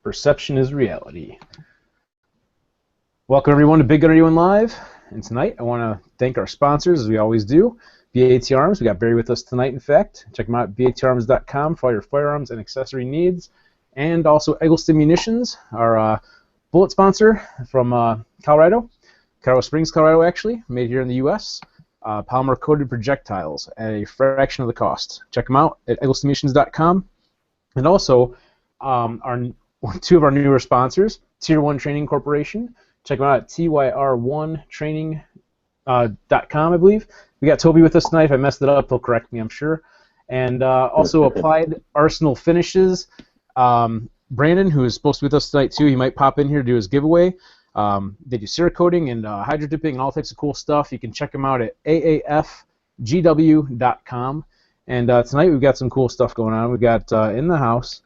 Perception is reality. Welcome everyone to BigGunner81 Live, and tonight I want to thank our sponsors, as we always do. BAT Arms, we got Barry with us tonight, in fact. Check them out at batarms.com for all your firearms and accessory needs. And also Eggleston Munitions, our bullet sponsor from Colorado Springs, Colorado, actually, made here in the U.S. Polymer-coated projectiles at a fraction of the cost. Check them out at egglestonmunitions.com. And also, two of our newer sponsors, Tier 1 Training Corporation. Check them out at tyr1training.com, I believe. We got Toby with us tonight. If I messed it up, he'll correct me, I'm sure. And also Applied Arsenal Finishes. Brandon, who is supposed to be with us tonight, too, he might pop in here to do his giveaway. They do Cerakoting and hydro dipping and all types of cool stuff. You can check them out at aafgw.com. And tonight we've got some cool stuff going on. We've got in the house.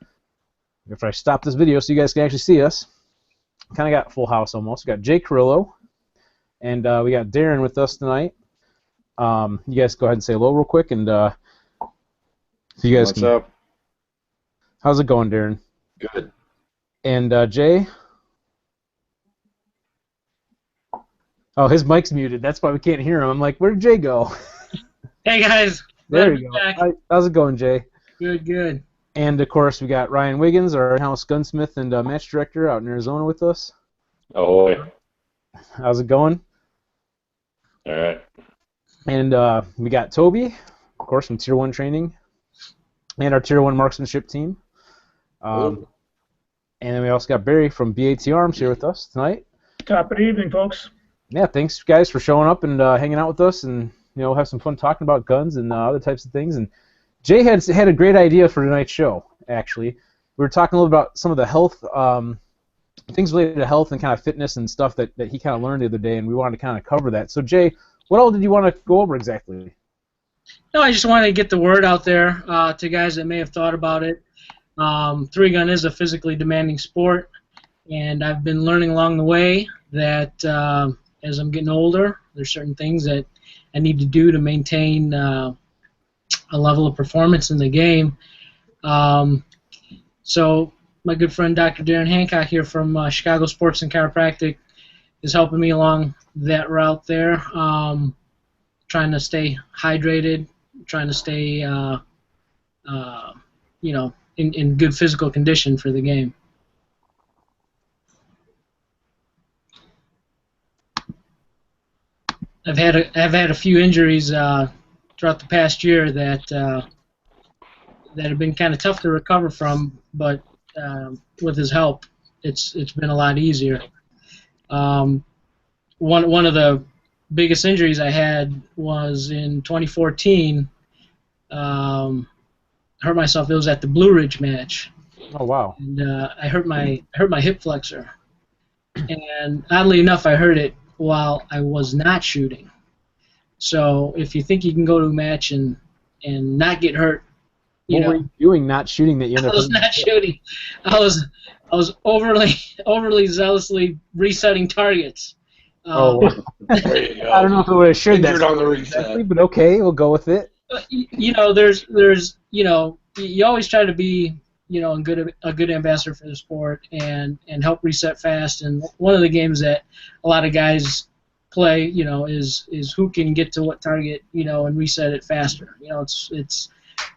If I stop this video so you guys can actually see us, kind of got full house almost. We got Jay Carillo, and we got Darren with us tonight. You guys go ahead and say hello real quick, and so you guys What's up? How's it going, Darren? Good. And Jay? Oh, his mic's muted. That's why we can't hear him. I'm like, where did Jay go? Hey, guys. There you go. How's it going, Jay? Good, good. And, of course, we got Ryan Wiggins, our in-house gunsmith and match director out in Arizona with us. Ahoy. How's it going? All right. And we got Toby, of course, from Tier 1 Training, and our Tier 1 Marksmanship team. And then we also got Barry from BAT Arms here with us tonight. Top of the evening, folks. Yeah, thanks, guys, for showing up and hanging out with us, and have some fun talking about guns and other types of things. And Jay had a great idea for tonight's show, actually. We were talking a little about some of the health, things related to health and kind of fitness and stuff that he kind of learned the other day, and we wanted to kind of cover that. So, Jay, what all did you want to go over exactly? No, I just wanted to get the word out there to guys that may have thought about it. Three-gun is a physically demanding sport, and I've been learning along the way that as I'm getting older, there's certain things that I need to do to maintain a level of performance in the game. So my good friend Dr. Darren Hancock here from Chicago Sports and Chiropractic is helping me along that route there, trying to stay hydrated, trying to stay in good physical condition for the game. I've had a few injuries throughout the past year that have been kind of tough to recover from, but with his help, it's been a lot easier. One of the biggest injuries I had was in 2014. I hurt myself. It was at the Blue Ridge match. Oh wow! And I hurt my hip flexor, and oddly enough, I hurt it while I was not shooting. So if you think you can go to a match and not get hurt, what were you doing not shooting that you ended up? I was not shooting. I was overly zealously resetting targets. There you go. I don't know if I would have shared that on the reset. But okay, we'll go with it. There's you always try to be a good ambassador for the sport and help reset fast. And one of the games that a lot of guys play, is who can get to what target, and reset it faster. It's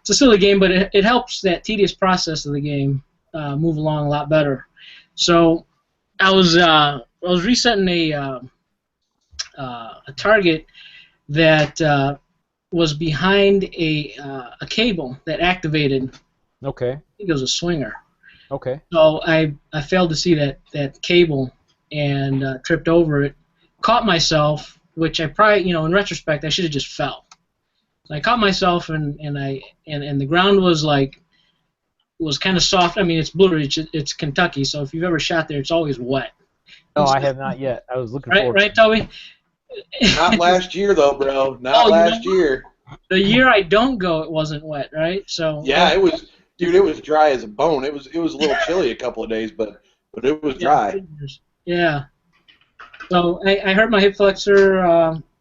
a silly game, but it helps that tedious process of the game move along a lot better. So I was resetting a target that was behind a cable that activated. Okay. I think it was a swinger. Okay. So I failed to see that cable and tripped over it. Caught myself, which I probably, in retrospect, I should have just fell. So I caught myself, and the ground was kind of soft. I mean, it's Blue Ridge, it's Kentucky, so if you've ever shot there, it's always wet. No, I have not yet. I was looking forward. Right, Toby. Not last year though, bro. Not last year. The year I don't go, it wasn't wet, right? So yeah, it was, dude. It was dry as a bone. It was a little chilly a couple of days, but it was dry. Yeah. So I hurt my hip flexor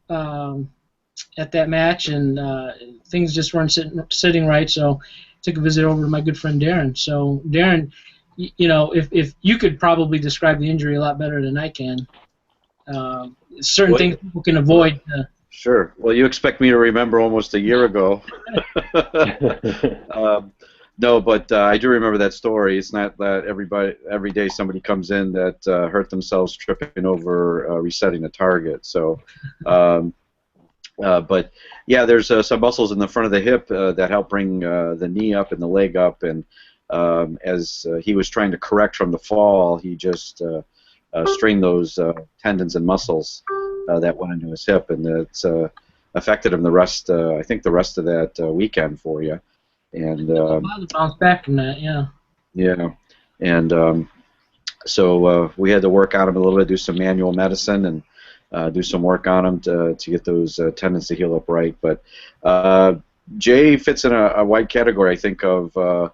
at that match, and things just weren't sitting right. So I took a visit over to my good friend Darren. So Darren you know, if you could probably describe the injury a lot better than I can. Certain things people can avoid. Sure. Well, you expect me to remember almost a year ago. No, but I do remember that story. It's not that every day somebody comes in that hurt themselves tripping over resetting a target. So, but yeah, there's some muscles in the front of the hip that help bring the knee up and the leg up. And as he was trying to correct from the fall, he just strained those tendons and muscles that went into his hip, and it's affected him the rest. I think the rest of that weekend for you. And bounce back from that, yeah. Yeah, and so we had to work on him a little bit, do some manual medicine, and do some work on him to get those tendons to heal up right. But Jay fits in a wide category, I think, of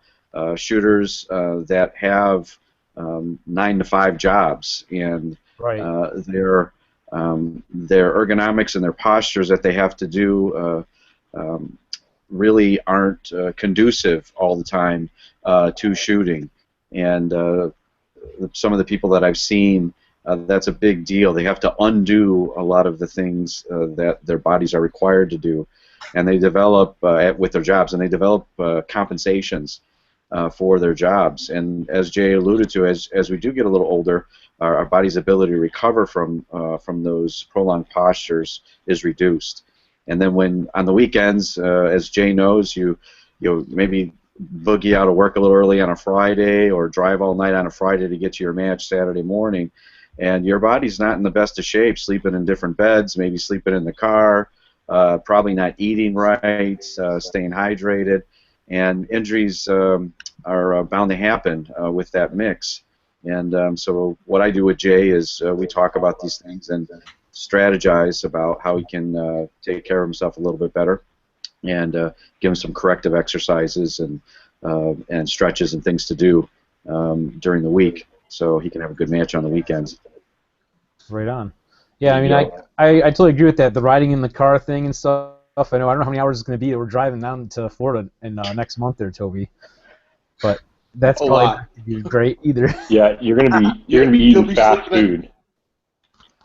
shooters that have 9 to 5 jobs, and their ergonomics and their postures that they have to do really aren't conducive all the time to shooting. And some of the people that I've seen, that's a big deal. They have to undo a lot of the things that their bodies are required to do, and they develop with their jobs, and they develop compensations for their jobs. And as Jay alluded to, as we do get a little older, our body's ability to recover from those prolonged postures is reduced. And then when on the weekends, as Jay knows, you maybe boogie out of work a little early on a Friday, or drive all night on a Friday to get to your match Saturday morning, and your body's not in the best of shape, sleeping in different beds, maybe sleeping in the car, probably not eating right, staying hydrated, and injuries are bound to happen with that mix. And so what I do with Jay is we talk about these things and strategize about how he can take care of himself a little bit better, and give him some corrective exercises and stretches and things to do during the week, so he can have a good match on the weekends. Right on. Yeah, I mean, I totally agree with that. The riding in the car thing and stuff. I don't know how many hours it's going to be that we're driving down to Florida in next month there, Toby. But that's probably not going to be great either. Yeah, you're gonna be eating fast food.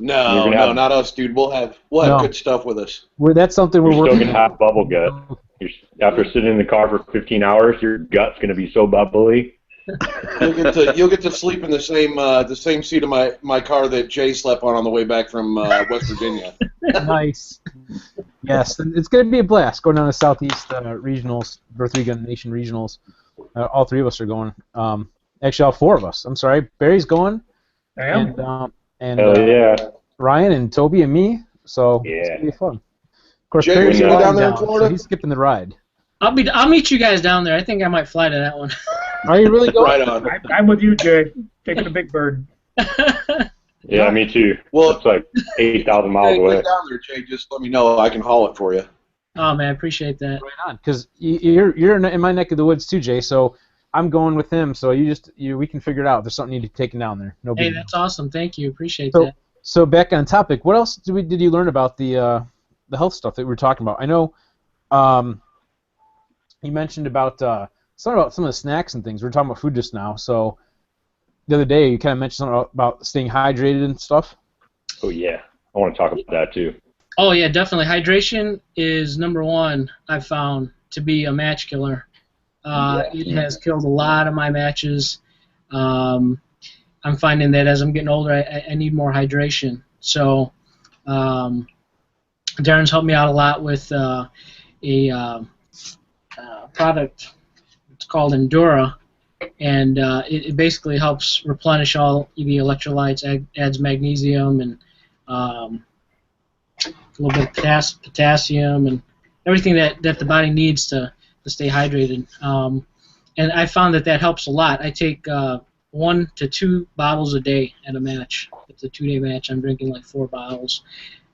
No, not us, dude. We'll have good stuff with us. That's something we're working on. You're still gonna have bubble gut. After sitting in the car for 15 hours, your gut's gonna be so bubbly. You'll get to sleep in the same seat of my car that Jay slept on the way back from West Virginia. Nice. Yes, it's going to be a blast going down to Southeast regionals, North Gun Nation regionals. All 3 of us are going. Actually, all 4 of us. I'm sorry, Barry's going. I am. And Hell yeah. Ryan and Toby and me. So yeah, it's gonna be fun. Of course, Jay, Barry's you going down there in Florida? so he's skipping the ride. I'll meet you guys down there. I think I might fly to that one. Are you really going? Right on. I'm with you, Jay. Taking the big bird. Yeah, me too. Well, it's like 8,000 miles away. Get down there, Jay. Just let me know. I can haul it for you. Oh man, I appreciate that. Right on, because you're in my neck of the woods too, Jay. So I'm going with him. So we can figure it out. There's something you need to take down there. No big Hey, that's awesome. Thank you. Appreciate that. So back on topic, what else did you learn about the health stuff that we were talking about? I know you mentioned about something about some of the snacks and things. We were talking about food just now. So the other day you kind of mentioned something about staying hydrated and stuff. Oh yeah, I want to talk about that too. Oh yeah, definitely. Hydration is number 1. I've found to be a match killer. It has killed a lot of my matches. I'm finding that as I'm getting older, I need more hydration. So Darren's helped me out a lot with a product. It's called Endura, and it basically helps replenish all the electrolytes, adds magnesium and a little bit of potassium and everything that the body needs to stay hydrated. And I found that helps a lot. I take 1 to 2 bottles a day at a match. If it's a 2-day match, I'm drinking like 4 bottles.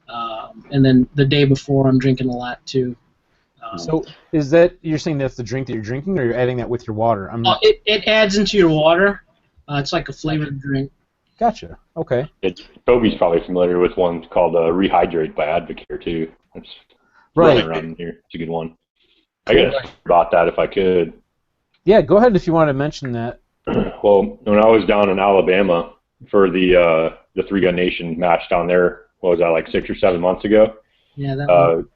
And then the day before, I'm drinking a lot too. So is that, you're saying that's the drink that you're drinking, or you're adding that with your water? It adds into your water. It's like a flavored drink. Gotcha. Okay. Toby's probably familiar with one called Rehydrate by Advocare too. It's right around here. It's a good one. I guess about that if I could. Yeah, go ahead if you want to mention that. Well, when I was down in Alabama for the Three Gun Nation match down there, what was that, like 6 or 7 months ago? Yeah, that one.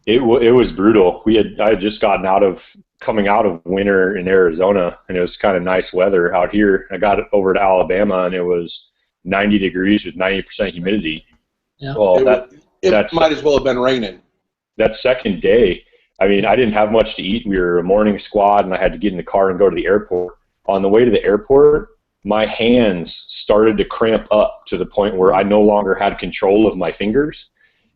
It was brutal. I had just coming out of winter in Arizona, and it was kind of nice weather out here. I got over to Alabama, and it was 90 degrees with 90% humidity. Yeah. Well, it might as well have been raining. That second day, I mean, I didn't have much to eat. We were a morning squad, and I had to get in the car and go to the airport. On the way to the airport, my hands started to cramp up to the point where I no longer had control of my fingers,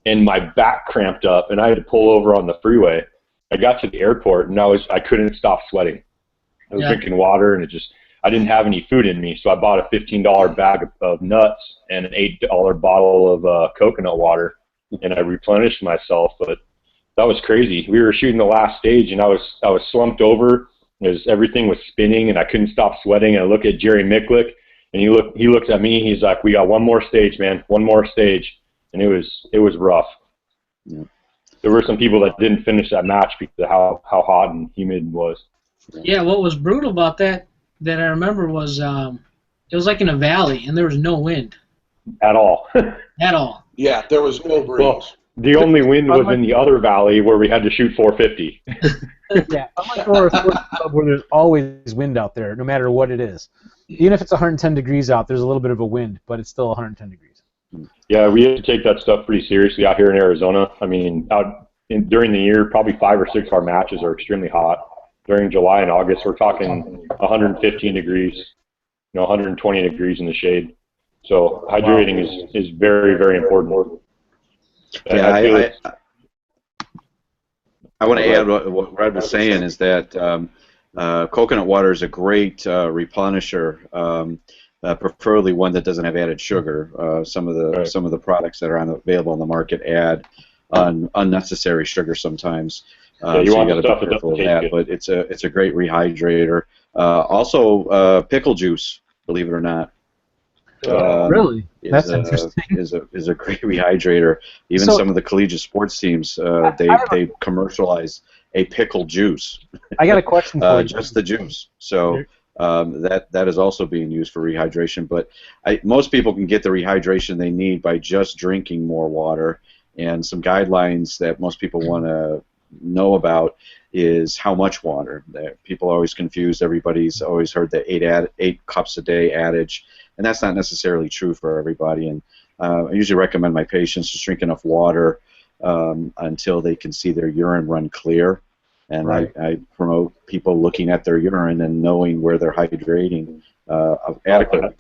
and my back cramped up, and I had to pull over on the freeway. I got to the airport, and I couldn't stop sweating. I was drinking water, and I didn't have any food in me, so I bought a $15 bag of nuts and an $8 bottle of coconut water, and I replenished myself. But that was crazy. We were shooting the last stage, and I was slumped over as everything was spinning, and I couldn't stop sweating. And I look at Jerry Micklick, and he looks at me. He's like, "We got one more stage, man. One more stage." And it was rough. Yeah. There were some people that didn't finish that match because of how hot and humid it was. Yeah, what was brutal about that I remember was it was like in a valley, and there was no wind. At all. At all. Yeah, there was no breeze. Well, the only wind was in the other valley where we had to shoot 450. Yeah, unlike Forest Club where there's always wind out there, no matter what it is. Even if it's 110 degrees out, there's a little bit of a wind, but it's still 110 degrees. Yeah, we have to take that stuff pretty seriously out here in Arizona. I mean, during the year, probably 5 or 6 of our matches are extremely hot. During July and August, we're talking 115 degrees, 120 degrees in the shade. So hydrating is very, very important. Yeah, I want to add what Red was saying is that coconut water is a great replenisher. Preferably one that doesn't have added sugar. Some of the products that are available on the market add unnecessary sugar sometimes. Yeah, you got to be careful of that. But it's a great rehydrator. Also, pickle juice, believe it or not. Really? That's interesting. Is a great rehydrator. Even some of the collegiate sports teams, they commercialize a pickle juice. I got a question for you. Just the juice. So. That is also being used for rehydration, but most people can get the rehydration they need by just drinking more water. And some guidelines that most people want to know about is how much water. People are always confused. Everybody's always heard the 8 cups a day adage, and that's not necessarily true for everybody. And I usually recommend my patients just drink enough water until they can see their urine run clear. And I promote people looking at their urine and knowing where they're hydrating adequately.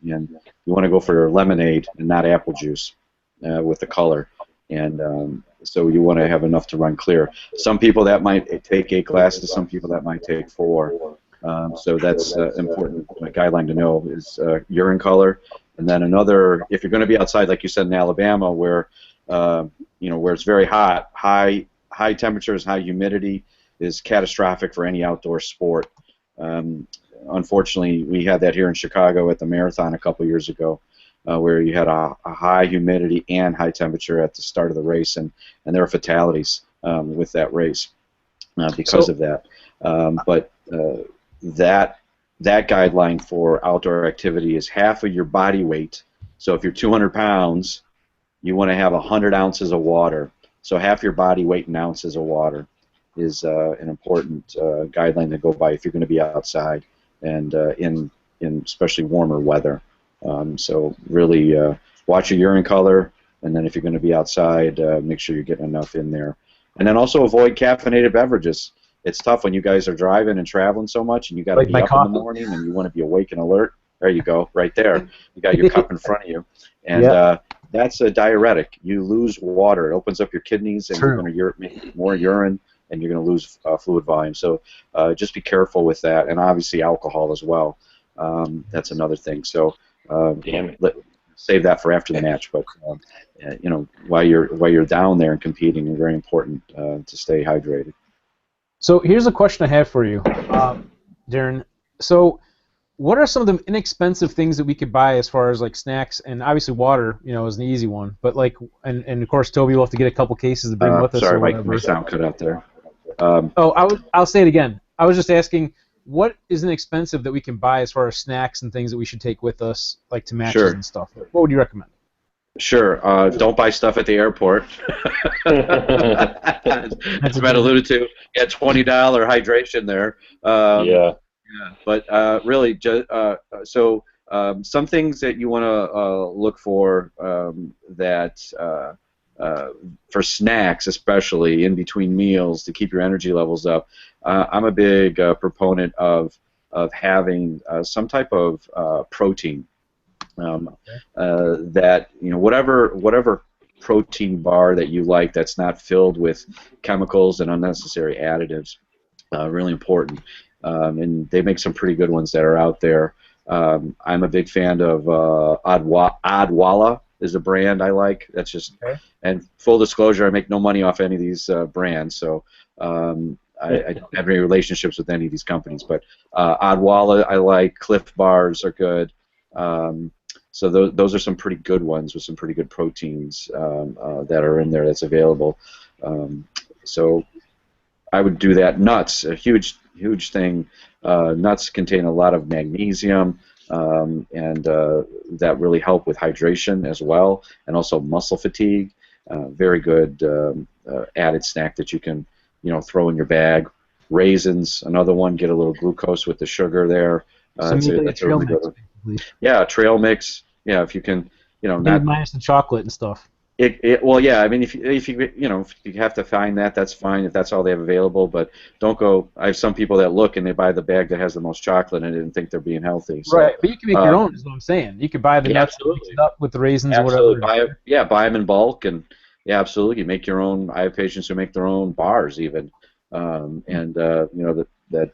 And you want to go for lemonade and not apple juice with the color. And so you want to have enough to run clear. Some people that might take 8 glasses, some people that might take 4. So that's important guideline to know is urine color. And then another, if you're going to be outside, like you said in Alabama, where where it's very hot, high temperatures, high humidity is catastrophic for any outdoor sport. Unfortunately, we had that here in Chicago at the marathon a couple years ago, where you had a high humidity and high temperature at the start of the race, and there were fatalities with that race because of that. But that guideline for outdoor activity is half of your body weight. So if you're 200 pounds, you want to have 100 ounces of water. So half your body weight in ounces of water is an important guideline to go by if you're going to be outside and in especially warmer weather. So really watch your urine color, and then if you're going to be outside, make sure you're getting enough in there. And then also avoid caffeinated beverages. It's tough when you guys are driving and traveling so much, and you got to be up in the morning, and you want to be awake and alert. There you go, right there. You got your cup in front of you, and that's a diuretic. You lose water. It opens up your kidneys, and you're going to make more urine, and you're going to lose fluid volume. So just be careful with that, and obviously alcohol as well. That's another thing. So save that for after the match. But while you're down there and competing, it's very important to stay hydrated. So here's a question I have for you, Darren. So what are some of the inexpensive things that we could buy as far as like snacks, and obviously water, is an easy one, but like, and of course Toby will have to get a couple cases to bring with us. Sorry, my sound cut out there. I'll say it again. I was just asking, what is inexpensive that we can buy as far as snacks and things that we should take with us, like to matches Sure. and stuff? What would you recommend? Sure. Don't buy stuff at the airport. As Matt alluded to, $20 hydration there. Yeah. But really, some things that you want to look for that for snacks, especially in between meals, to keep your energy levels up. I'm a big proponent of having some type of protein. That whatever protein bar that you like that's not filled with chemicals and unnecessary additives, really important. And they make some pretty good ones that are out there. I'm a big fan of Odwalla is a brand I like. That's just and full disclosure, I make no money off any of these brands, so I don't have any relationships with any of these companies. But Odwalla I like. Cliff Bars are good. So those are some pretty good ones with some pretty good proteins that are in there that's available. So I would do that. Nuts, a huge thing. Nuts contain a lot of magnesium, and that really help with hydration as well, and also muscle fatigue. Very good added snack that you can throw in your bag. Raisins, another one. Get a little glucose with the sugar there. That's a really good one. Yeah, trail mix. Yeah, if you can, not minus the chocolate and stuff. Well, yeah. I mean, if you have to find that, that's fine. If that's all they have available, but don't go. I have some people that look and they buy the bag that has the most chocolate and didn't think they're being healthy. So, right, but you can make your own. Is what I'm saying. You could buy the nuts, mix it up with the raisins or whatever. Buy them in bulk, and absolutely, make your own. I have patients who make their own bars even, that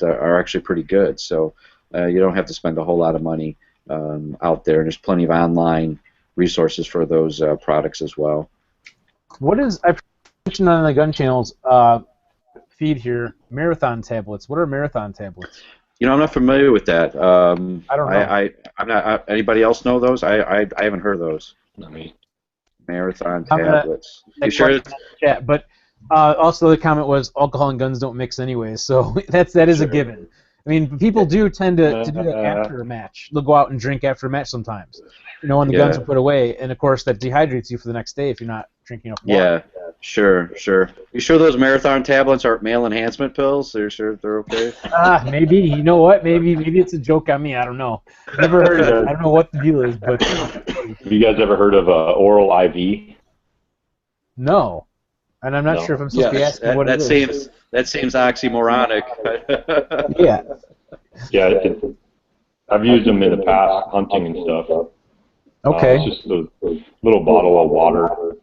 are actually pretty good. So you don't have to spend a whole lot of money out there, and there's plenty of online resources for those products as well. I've mentioned on the Gun Channel's feed here, marathon tablets. What are marathon tablets? I'm not familiar with that. I don't know. I'm not. Anybody else know those? I haven't heard of those. Not me. Marathon tablets. You sure? Yeah, but also the comment was alcohol and guns don't mix anyways, so that is a given. I mean, people do tend to do that after a match. They'll go out and drink after a match sometimes. When the guns are put away, and of course that dehydrates you for the next day if you're not drinking enough water. Yeah, sure. You sure those marathon tablets aren't male enhancement pills? They're sure they're okay? Maybe. You know what? Maybe it's a joke on me. I don't know. Never heard of it. I don't know what the deal is, but. Have you guys ever heard of oral IV? No. And I'm not sure if I'm supposed to be asking what it is. That seems oxymoronic. Yeah. Yeah, I've used them in the past, hunting and stuff. Okay. It's just a little bottle of water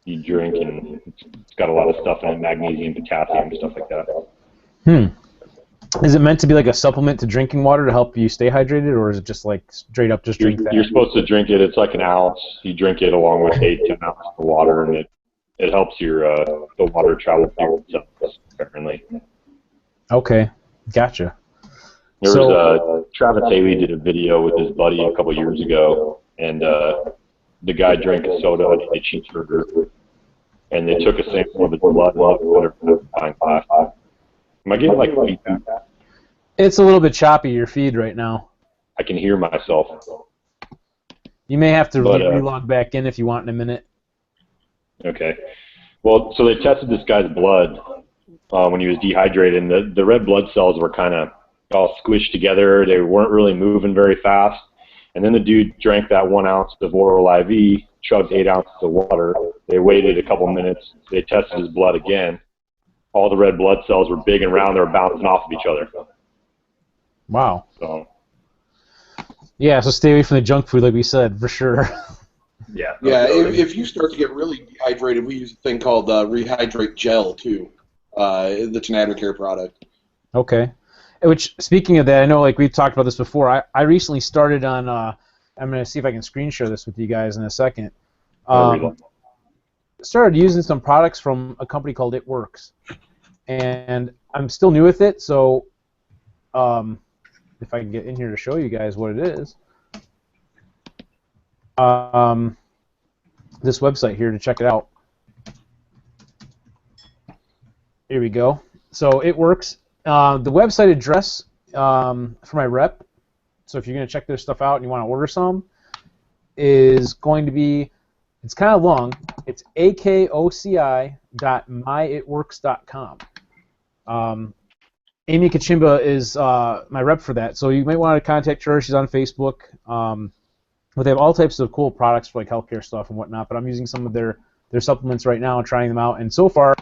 you drink, and it's got a lot of stuff in it, magnesium, potassium, stuff like that. Is it meant to be like a supplement to drinking water to help you stay hydrated, or is it just like straight up just drink that? You're supposed to drink it. It's like an ounce. You drink it along with 8 to 10 ounces of water, and it helps your the water travel through cells, apparently. Okay, gotcha. There was Travis Haley did a video with his buddy a couple years ago, and the guy drank a soda and ate a cheeseburger, and they took a sample of his blood and put it in a pint glass. Am I getting like feedback? It's a little bit choppy, your feed right now. I can hear myself. You may have to relog back in if you want in a minute. Okay. Well, so they tested this guy's blood when he was dehydrated, and the red blood cells were kind of all squished together. They weren't really moving very fast. And then the dude drank that 1 ounce of oral IV, chugged 8 ounces of water. They waited a couple minutes. They tested his blood again. All the red blood cells were big and round. They were bouncing off of each other. Wow. So. Yeah, so stay away from the junk food, like we said, for sure. Yeah. Yeah, if you start to get really dehydrated, we use a thing called Rehydrate Gel, too. That's an Advocare product. Okay. Which, speaking of that, I know like we've talked about this before. I recently started on, I'm going to see if I can screen share this with you guys in a second. Started using some products from a company called It Works. And I'm still new with it, so if I can get in here to show you guys what it is. This website here to check it out. Here we go. So It Works. The website address for my rep, so if you're going to check their stuff out and you want to order some, is going to be, it's kind of long, it's akoci.myitworks.com. Amy Kachimba is my rep for that, so you might want to contact her. She's on Facebook. But they have all types of cool products for like healthcare stuff and whatnot, but I'm using some of their supplements right now and trying them out, and so far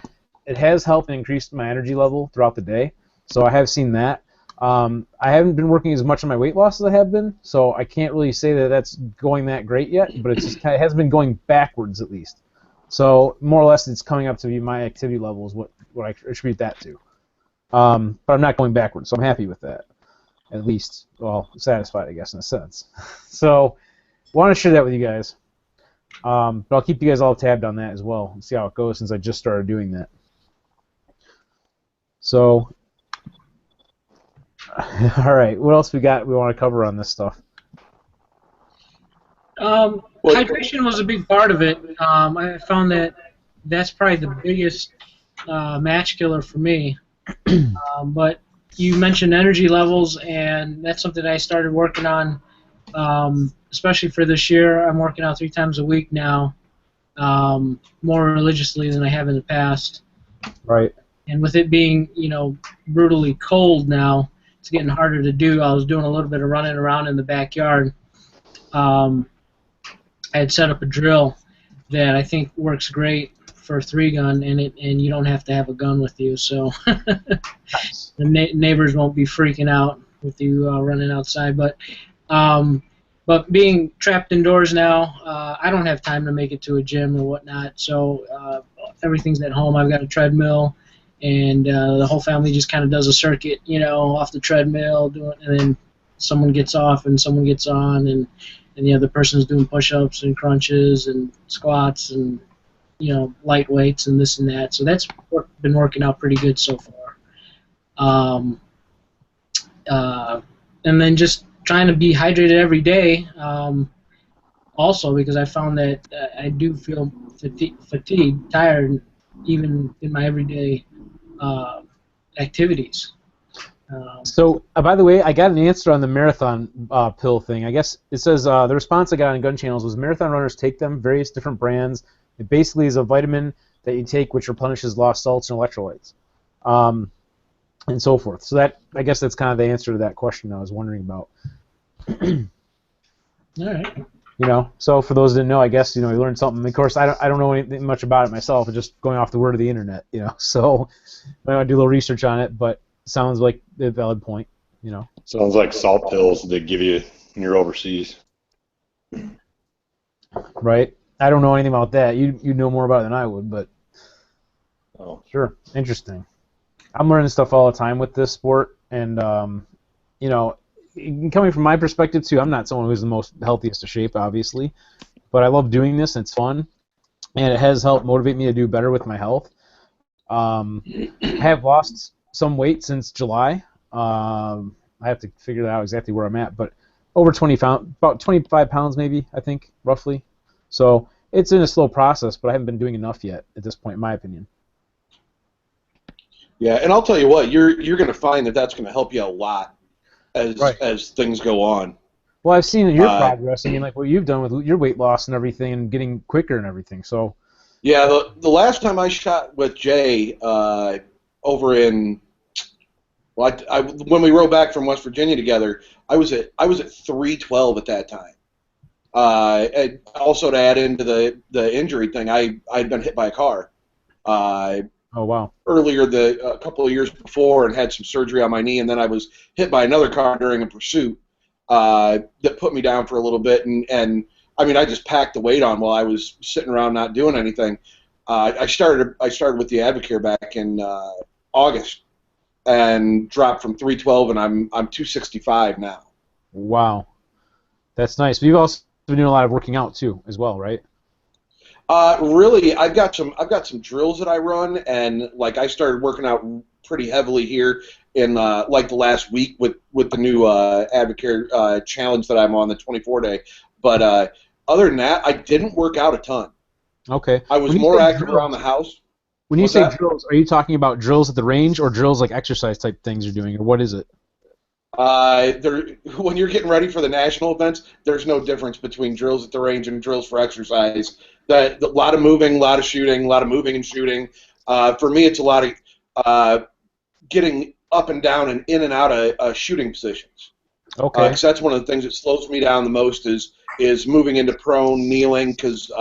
it has helped increase my energy level throughout the day, so I have seen that. I haven't been working as much on my weight loss as I have been, so I can't really say that that's going that great yet, but it's just it has been going backwards at least. So more or less it's coming up to be my activity level is what I attribute that to. But I'm not going backwards, so I'm happy with that. At least, well, satisfied, I guess, in a sense. So want to share that with you guys. But I'll keep you guys all tabbed on that as well and see how it goes since I just started doing that. So, all right, what else we got we want to cover on this stuff? Hydration was a big part of it. I found that that's probably the biggest match killer for me. But you mentioned energy levels, and that's something I started working on, especially for this year. I'm working out 3 times a week now, more religiously than I have in the past. Right. And with it being, brutally cold now, it's getting harder to do. I was doing a little bit of running around in the backyard. I had set up a drill that I think works great for 3-gun, and you don't have to have a gun with you, so Nice. the neighbors won't be freaking out with you running outside. But being trapped indoors now, I don't have time to make it to a gym or whatnot, so everything's at home. I've got a treadmill, and the whole family just kind of does a circuit, off the treadmill, and then someone gets off and someone gets on, and the other person's doing push-ups and crunches and squats and light weights and this and that. So that's been working out pretty good so far. And then just trying to be hydrated every day. Also, because I found that I do feel fatigued, tired, even in my everyday activities. So, by the way, I got an answer on the marathon pill thing. I guess it says the response I got on gun channels was marathon runners take them, various different brands. It basically is a vitamin that you take which replenishes lost salts and electrolytes, and so forth. So I guess that's kind of the answer to that question I was wondering about. All right. So for those that didn't know, I guess you learned something. Of course, I don't know anything much about it myself. It's just going off the word of the internet. So I might do a little research on it, but it sounds like a valid point. Sounds like salt pills they give you when you're overseas. Right. I don't know anything about that. You know more about it than I would, but sure, interesting. I'm learning stuff all the time with this sport, and coming from my perspective too, I'm not someone who's the most healthiest of shape, obviously, but I love doing this. And it's fun, and it has helped motivate me to do better with my health. I have lost some weight since July. I have to figure out exactly where I'm at, but over 20 pounds, about 25 pounds maybe, I think, roughly. So it's in a slow process, but I haven't been doing enough yet at this point, in my opinion. Yeah, and I'll tell you what, you're going to find that that's going to help you a lot as things go on. Well, I've seen your progress. I mean, like what you've done with your weight loss and everything, and getting quicker and everything. So. Yeah, the last time I shot with Jay over in, when we rode back from West Virginia together, I was at 312 at that time. And also to add into the injury thing, I'd been hit by a car. Oh wow! Earlier, a couple of years before, and had some surgery on my knee, and then I was hit by another car during a pursuit that put me down for a little bit, and I mean I just packed the weight on while I was sitting around not doing anything. I started with the Advocare back in August, and dropped from 312, and I'm 265 now. Wow, that's nice. But you've also been doing a lot of working out too, as well, right? Really, I've got some drills that I run, and like I started working out pretty heavily here in like the last week with the new Advocare challenge that I'm on, the 24-day. But other than that, I didn't work out a ton. Okay. I was more active around the house. When you say drills, are you talking about drills at the range or drills like exercise type things you're doing, or what is it? When you're getting ready for the national events, there's no difference between drills at the range and drills for exercise. A lot of moving, a lot of shooting, a lot of moving and shooting. For me, it's a lot of getting up and down and in and out of shooting positions. Okay. Because that's one of the things that slows me down the most is moving into prone, kneeling. Because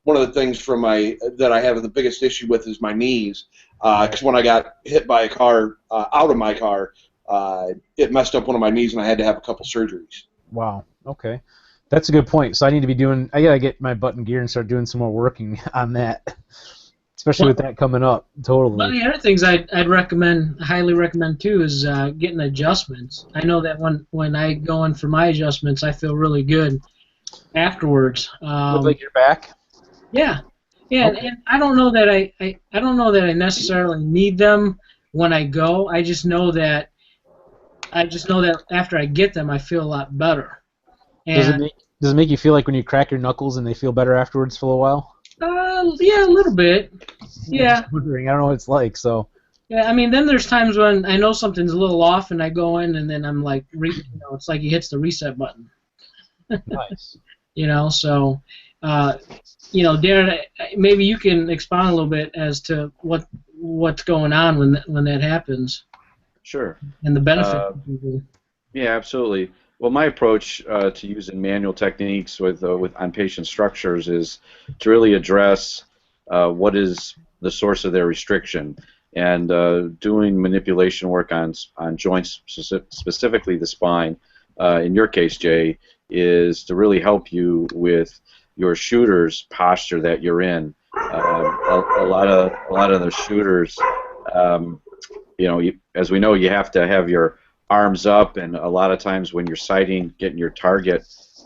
one of the things that I have the biggest issue with is my knees. Because when I got hit by a car out of my car, it messed up one of my knees, and I had to have a couple surgeries. Wow. Okay. That's a good point. So I gotta get my butt in gear and start doing some more working on that, especially with that coming up. Totally. One of the other things I'd highly recommend too, is getting adjustments. I know that when I go in for my adjustments, I feel really good afterwards. Look like you're back. Yeah. Yeah, Okay. and I don't know that I don't know that I necessarily need them when I go. I just know that after I get them, I feel a lot better. And Does it make you feel like when you crack your knuckles and they feel better afterwards for a while? yeah, a little bit. Yeah. Just wondering. I don't know what it's like. So. Yeah, I mean, then there's times when I know something's a little off, and I go in, and then I'm like, it's like he hits the reset button. Nice. So, Darren, maybe you can expound a little bit as to what's going on when that happens. Sure. And the benefit. Yeah, absolutely. Well, my approach to using manual techniques on patient structures is to really address what is the source of their restriction, and doing manipulation work on joints, specifically the spine. In your case, Jay, is to really help you with your shooter's posture that you're in. A lot of the shooters, as we know, you have to have your arms up, and a lot of times when you're sighting, getting your target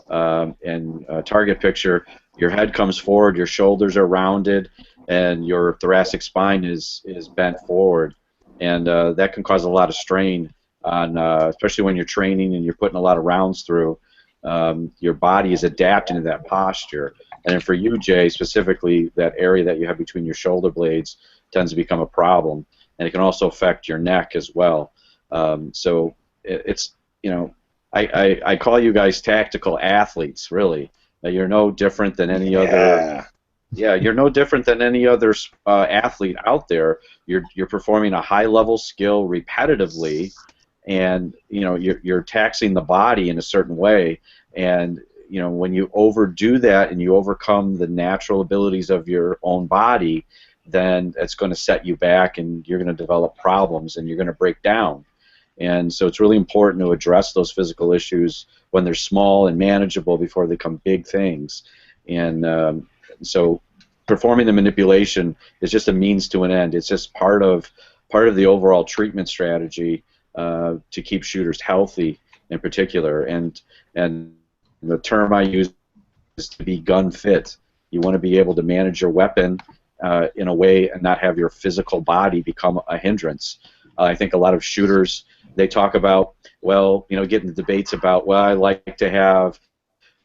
and target picture, your head comes forward, your shoulders are rounded, and your thoracic spine is bent forward, and that can cause a lot of strain on, especially when you're training and you're putting a lot of rounds through. Your body is adapting to that posture, and then for you, Jay, specifically, that area that you have between your shoulder blades tends to become a problem, and it can also affect your neck as well. So it's, I call you guys tactical athletes, really. You're no different than any other. Yeah, you're no different than any other athlete out there. You're performing a high-level skill repetitively, and you're taxing the body in a certain way. And when you overdo that and you overcome the natural abilities of your own body, then it's going to set you back, and you're going to develop problems, and you're going to break down. And so it's really important to address those physical issues when they're small and manageable before they become big things. And so performing the manipulation is just a means to an end. It's just part of the overall treatment strategy to keep shooters healthy in particular. And the term I use is to be gun fit. You want to be able to manage your weapon in a way and not have your physical body become a hindrance. I think a lot of shooters, they talk about, get into debates about, I like to have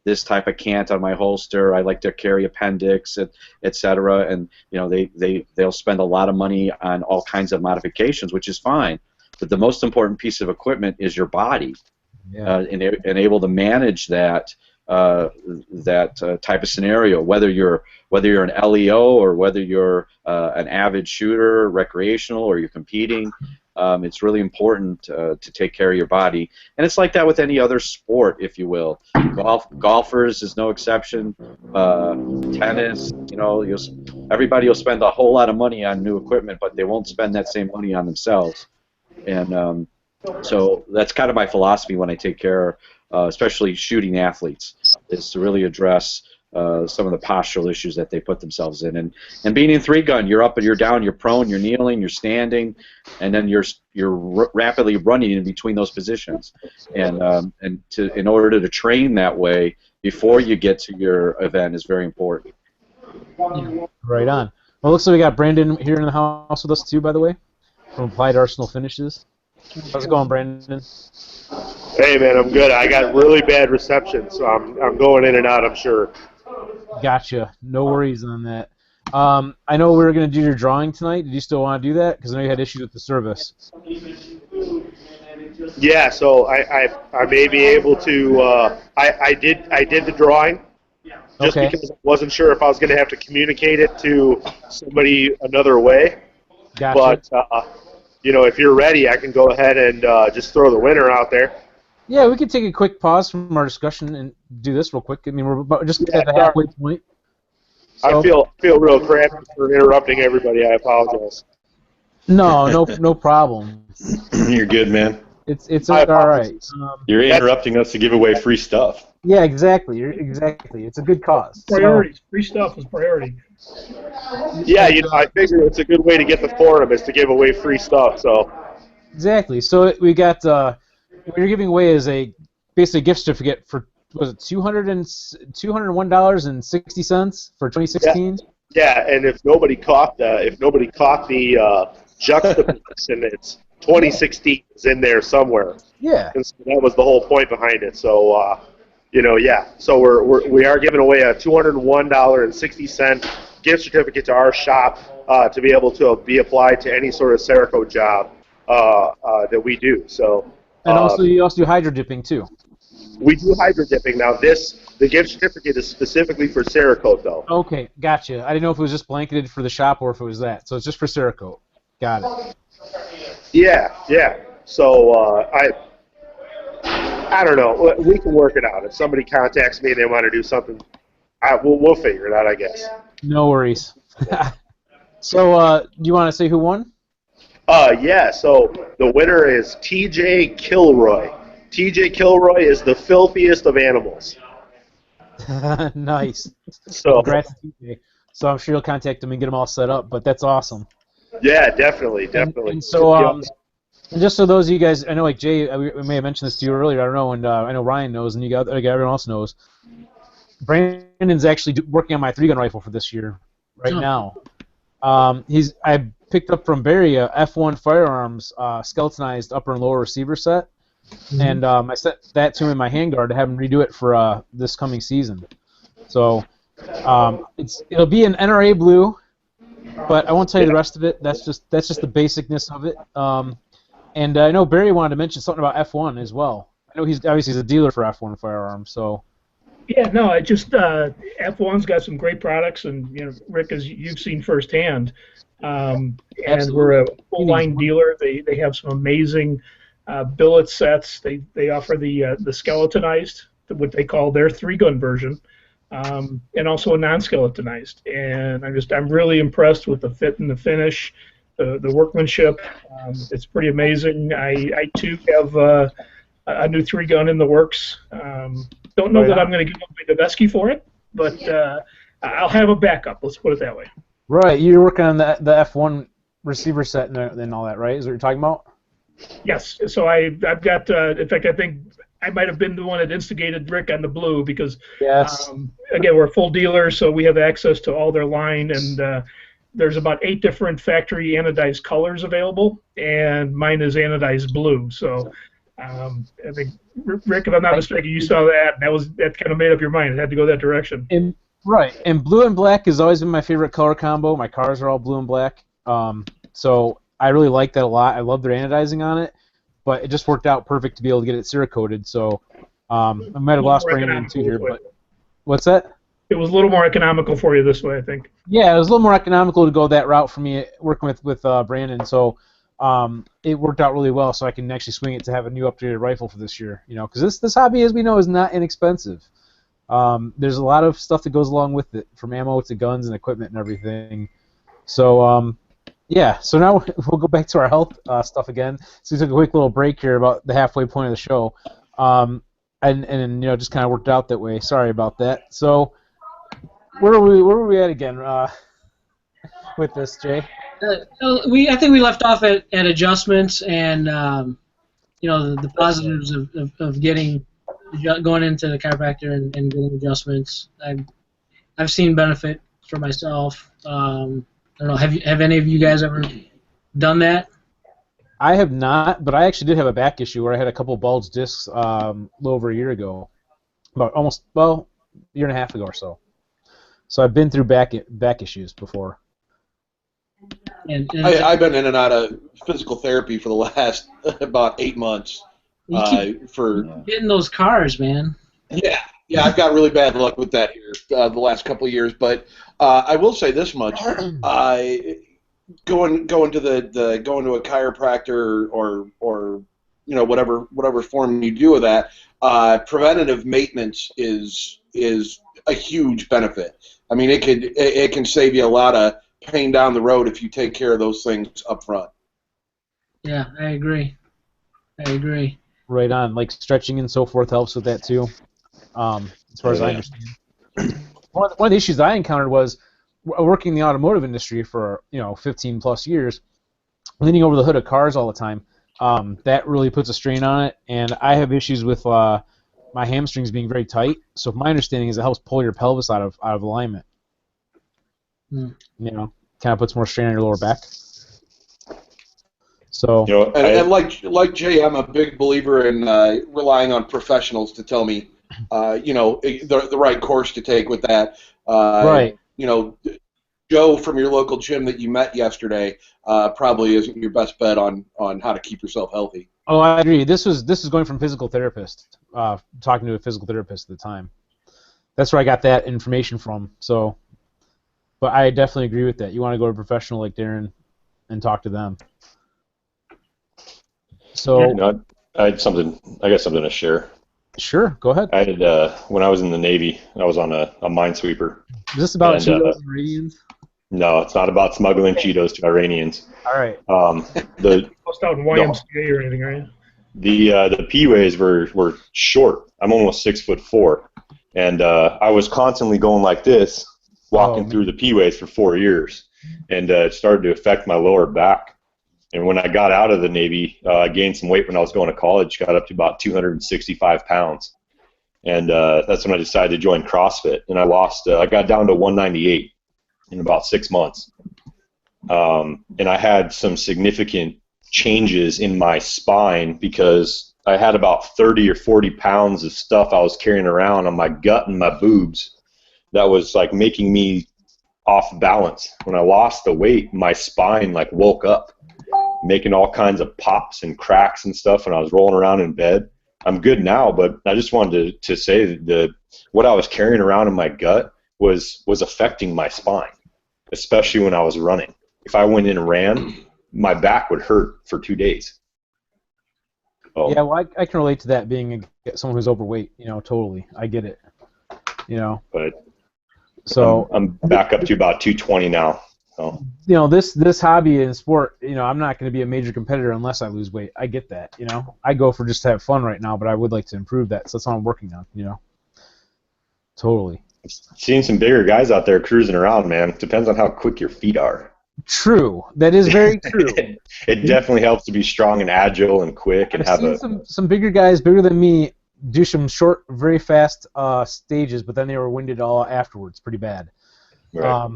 this type of cant on my holster, I like to carry appendix, etc. And they'll spend a lot of money on all kinds of modifications, which is fine. But the most important piece of equipment is your body, and able to manage that type of scenario. Whether you're an LEO or whether you're an avid shooter, recreational, or you're competing. It's really important to take care of your body, and it's like that with any other sport, if you will. Golfers is no exception. Tennis, everybody will spend a whole lot of money on new equipment, but they won't spend that same money on themselves. And so that's kind of my philosophy when I take care, especially shooting athletes, is to really address some of the postural issues that they put themselves in. And being in three-gun, you're up and you're down, you're prone, you're kneeling, you're standing, and then you're rapidly running in between those positions. And in order to train that way before you get to your event is very important. Right on. Well, looks like we got Brandon here in the house with us too, by the way, from Applied Arsenal Finishes. How's it going, Brandon? Hey, man, I'm good. I got really bad reception, so I'm going in and out, I'm sure. Gotcha. No worries on that. I know we were going to do your drawing tonight. Did you still want to do that? Because I know you had issues with the service. Yeah, so I may be able to. I did the drawing just Okay. because I wasn't sure if I was going to have to communicate it to somebody another way. Gotcha. But if you're ready, I can go ahead and just throw the winner out there. Yeah, we could take a quick pause from our discussion and do this real quick. I mean, we're just at the halfway point. So, I feel real crappy for interrupting everybody. I apologize. No problem. You're good, man. It's all right. You're interrupting us to give away free stuff. Yeah, exactly. Exactly. It's a good cause. Priorities. Free stuff is priority. Yeah, I figure it's a good way to get the forum is to give away free stuff. So exactly. So we got what you're giving away is basically a gift certificate for was it $201.60 for 2016? Yeah, and if nobody caught the juxtaposition, it's 2016 is in there somewhere. Yeah. And so that was the whole point behind it. So yeah. So we are giving away a $201.60 gift certificate to our shop to be able to be applied to any sort of Cerakote job that we do. So. And also, you also do hydro dipping too. We do hydro dipping. Now, the gift certificate is specifically for Cerakote, though. Okay, gotcha. I didn't know if it was just blanketed for the shop or if it was that. So it's just for Cerakote. Got it. Yeah. So I don't know. We can work it out. If somebody contacts me and they want to do something, we'll figure it out, I guess. No worries. So, do you want to say who won? Yeah. So the winner is TJ Kilroy. TJ Kilroy is the filthiest of animals. Nice. So, congrats, TJ. So I'm sure you'll contact him and get him all set up. But that's awesome. Yeah, definitely. And so, just so those of you guys, I know like Jay, we may have mentioned this to you earlier. I don't know, and I know Ryan knows, and you got everyone else knows. Brandon's actually working on my 3-gun rifle for this year, right now. I picked up from Barry a F1 Firearms skeletonized upper and lower receiver set, and I set that to him in my handguard to have him redo it for this coming season. So it'll be an NRA blue, but I won't tell you the rest of it. That's just the basicness of it. And I know Barry wanted to mention something about F1 as well. I know he's a dealer for F1 Firearms, so. Yeah, no, I just F1's got some great products, and Rick, as you've seen firsthand, and we're a full line dealer. They have some amazing billet sets. They offer the skeletonized, what they call their 3-gun version, and also a non-skeletonized. And I'm really impressed with the fit and the finish, the workmanship. It's pretty amazing. I too have a new 3-gun in the works. Don't know that I'm going to give away the Vesky for it, but I'll have a backup. Let's put it that way. Right, you're working on the F1 receiver set and all that, right? Is what you're talking about? Yes. So I've got. In fact, I think I might have been the one that instigated Rick on the blue because, yes. Again, we're a full dealer, so we have access to all their line, and there's about 8 different factory anodized colors available, and mine is anodized blue. So. I think, Rick, if I'm not mistaken, you saw that, and that kind of made up your mind. It had to go that direction. Right, and blue and black has always been my favorite color combo. My cars are all blue and black, so I really like that a lot. I love their anodizing on it, but it just worked out perfect to be able to get it Cerakoted. So I might have lost Brandon too here, but what's that? It was a little more economical for you this way, I think. Yeah, it was a little more economical to go that route for me working with Brandon. So. It worked out really well, so I can actually swing it to have a new updated rifle for this year. Because this hobby, as we know, is not inexpensive. There's a lot of stuff that goes along with it, from ammo to guns and equipment and everything. So yeah. So now we'll go back to our health stuff again. So we took a quick little break here about the halfway point of the show, and just kind of worked out that way. Sorry about that. So where were we at again with this, Jay? I think we left off at adjustments and the positives of going into the chiropractor and getting adjustments. I've seen benefit for myself. I don't know. Have any of you guys ever done that? I have not, but I actually did have a back issue where I had a couple bulged discs a little over a year ago, a year and a half ago or so. So I've been through back issues before. I've been in and out of physical therapy for the last about 8 months. You keep for getting those cars, man. Yeah, I've got really bad luck with that here the last couple of years. But I will say this much: going to going to a chiropractor or whatever form you do of that, preventative maintenance is a huge benefit. I mean, it can save you a lot of pain down the road if you take care of those things up front. Yeah, I agree. Right on. Like stretching and so forth helps with that too. As far as I understand. One of the issues I encountered was working in the automotive industry for 15 plus years, leaning over the hood of cars all the time. That really puts a strain on it, and I have issues with my hamstrings being very tight. So my understanding is it helps pull your pelvis out of alignment. Kind of puts more strain on your lower back. So and like Jay, I'm a big believer in relying on professionals to tell me the right course to take with that. Right. Joe from your local gym that you met yesterday probably isn't your best bet on how to keep yourself healthy. Oh, I agree. This is going from physical therapist, talking to a physical therapist at the time. That's where I got that information from. So, but I definitely agree with that. You want to go to a professional like Darren and talk to them. So I got something to share. Sure, go ahead. I had when I was in the Navy, I was on a minesweeper. Is this about Cheetos and Iranians? No, it's not about smuggling Cheetos to Iranians. All right. Post out in YMCA or anything, right? The P-ways were short. I'm almost 6'4", and I was constantly going like this, walking through the P-ways for 4 years, and it started to affect my lower back. And when I got out of the Navy, I gained some weight when I was going to college, got up to about 265 pounds. And that's when I decided to join CrossFit. And I got down to 198 in about 6 months. And I had some significant changes in my spine because I had about 30 or 40 pounds of stuff I was carrying around on my gut and my boobs that was like making me off balance. When I lost the weight, my spine like woke up, making all kinds of pops and cracks and stuff, and I was rolling around in bed. I'm good now, but I just wanted to say that what I was carrying around in my gut was affecting my spine, especially when I was running. If I went in and ran, my back would hurt for 2 days. Oh. Yeah, well, I can relate to that being someone who's overweight. Totally, I get it. But so I'm back up to about 220 now. So. This hobby in sport, I'm not going to be a major competitor unless I lose weight. I get that, I go for just to have fun right now, but I would like to improve that, so that's what I'm working on, Totally. Seeing some bigger guys out there cruising around, man. Depends on how quick your feet are. True. That is very true. It definitely helps to be strong and agile and quick and I've seen some bigger guys, bigger than me, do some short, very fast stages, but then they were winded all afterwards, pretty bad. Right.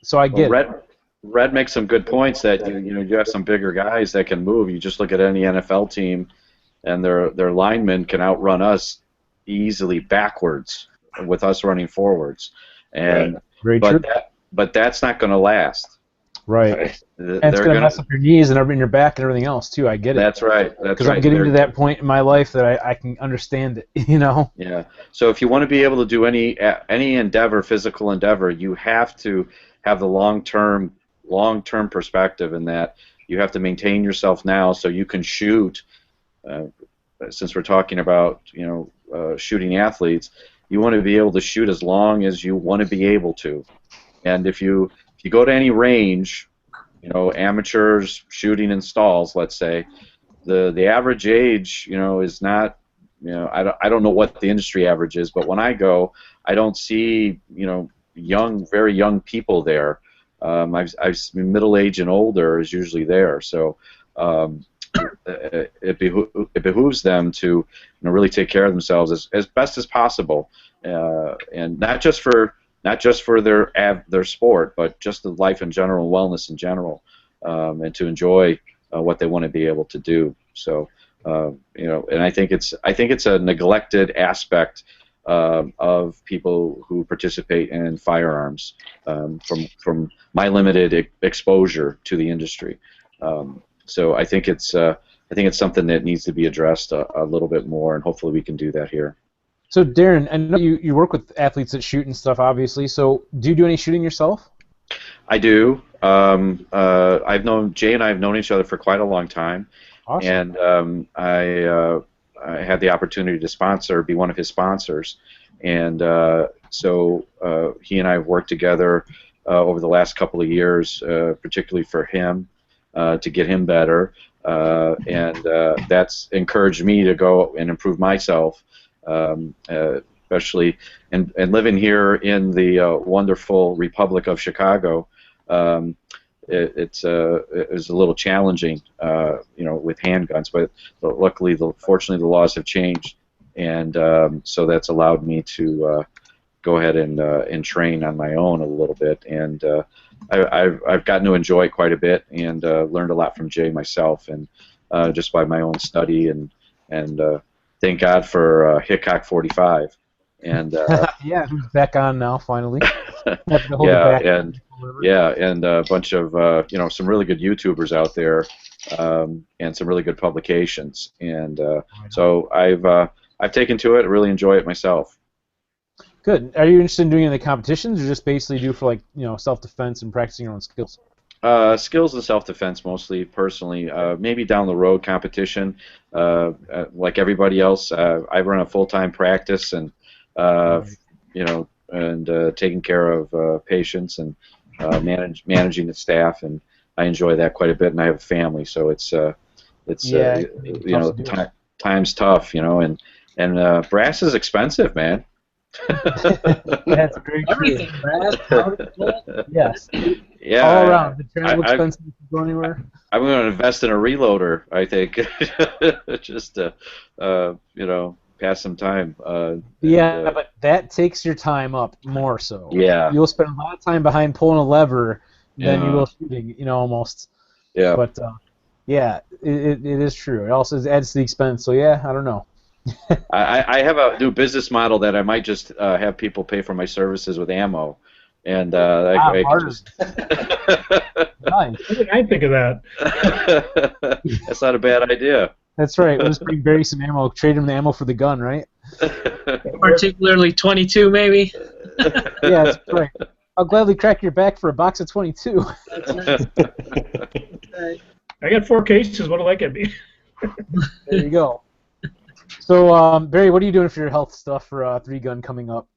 So I get it. Red makes some good points that you have some bigger guys that can move. You just look at any NFL team, and their linemen can outrun us easily backwards with us running forwards. And Very true. But that's not going to last. Right. And it's going to mess up your knees and your back and everything else too. I get it. That's right. Because I'm getting to that point in my life that I can understand it. Yeah. So if you want to be able to do any endeavor, physical endeavor, you have to have the long-term perspective in that you have to maintain yourself now so you can shoot. Since we're talking about shooting athletes, you want to be able to shoot as long as you want to be able to. And if you go to any range, amateurs shooting in stalls, let's say, the average age, is not, I don't know what the industry average is, but when I go, I don't see, very young people there. I've middle age and older is usually there, so it behooves them to really take care of themselves as best as possible, and not just for their sport, but just the life in general, wellness in general, and to enjoy what they want to be able to do. So and I think it's a neglected aspect of people who participate in firearms from my limited exposure to the industry. So I think it's I think it's something that needs to be addressed a little bit more, and hopefully we can do that here. So Darren, I know you work with athletes that shoot and stuff, obviously. So do you do any shooting yourself? I do. I've known Jay and I have known each other for quite a long time, awesome. And I had the opportunity to be one of his sponsors, and so he and I have worked together over the last couple of years, particularly for him, to get him better, and that's encouraged me to go and improve myself. Especially and living here in the wonderful Republic of Chicago, it's a little challenging, with handguns. But luckily, fortunately, the laws have changed, and so that's allowed me to go ahead and train on my own a little bit. And I've gotten to enjoy it quite a bit, and learned a lot from Jay myself, and just by my own study and thank God for Hickok 45, and yeah, who's back on now finally. and a bunch of some really good YouTubers out there, and some really good publications, and so I've taken to it, really enjoy it myself. Good. Are you interested in doing any competitions, or just basically do for self-defense and practicing your own skills? Skills and self-defense mostly, personally. Maybe down the road competition, like everybody else. I run a full-time practice, and taking care of patients and managing the staff, and I enjoy that quite a bit. And I have a family, so time's tough, and brass is expensive, man. That's very true. Everything, brass, powder, gold. Yes. Yeah. All around. The travel expenses go anywhere. I'm going to invest in a reloader, I think, just to, pass some time. But that takes your time up more so. Yeah. You'll spend a lot of time behind pulling a lever than you will shooting, almost. Yeah. But, it is true. It also adds to the expense, so yeah, I don't know. I have a new business model that I might just have people pay for my services with ammo, and nice. Why didn't I think of that? That's not a bad idea. That's right. We'll just bring Barry some ammo, trade him the ammo for the gun, right? Particularly 22, maybe. Yeah, that's right. I'll gladly crack your back for a box of 22. That's right. I got 4 cases. What'll that get me? There you go. So, Barry, what are you doing for your health stuff for 3-Gun coming up?